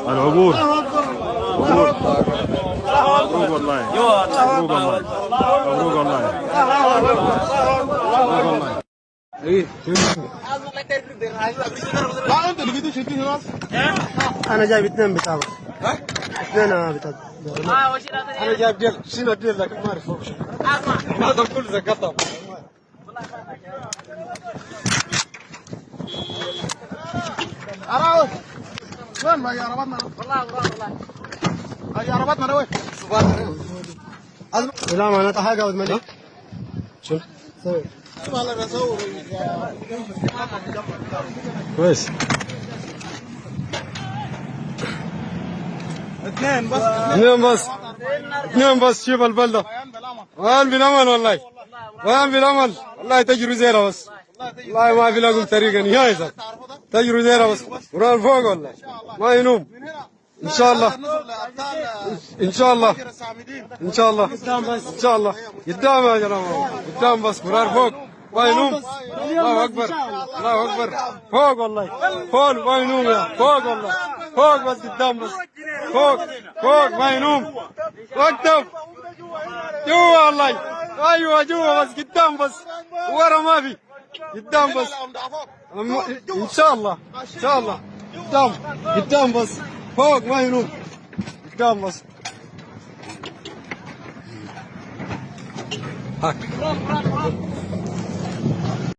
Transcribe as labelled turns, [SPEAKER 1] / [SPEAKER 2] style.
[SPEAKER 1] العبور. عبور. مبروك والله. مبروك والله. مبروك والله. مبروك والله. ايه
[SPEAKER 2] لا انت اللي جيتوا شايفين هنا.
[SPEAKER 3] انا جايب اثنين بتاعه. اثنين بتاع.
[SPEAKER 2] انا جايب ديل شيل الديل لكن ما اعرف فوق شيء. ما هذا كله زقطه. عراوي وين ما هي عرباتنا؟ والله هي عرباتنا وين؟
[SPEAKER 3] لا ما انا تحاجة ودمني. شو؟ سوي.
[SPEAKER 1] كويس. اثنين بس شوف البلدة وين بالأمل والله وين بالأمل والله تجروا زيرة بس والله ما في لكم طريقة نهائي تجروا زيرة بس وران فوق والله ما ينوم إن شاء الله إن شاء الله إن شاء الله إن شاء الله قدام يا جماعة قدام بس وران فوق ما ينوم الله أكبر الله أكبر فوق والله فوق ما ينوم يا فوق والله فوق بس قدام بس فوق فوق ما ينوم وقتف جوا والله ايوه جوا بس قدام بس ورا ما في قدام بس ان شاء الله ان شاء الله قدام قدام بس فوق ما ينوم قدام بس هاك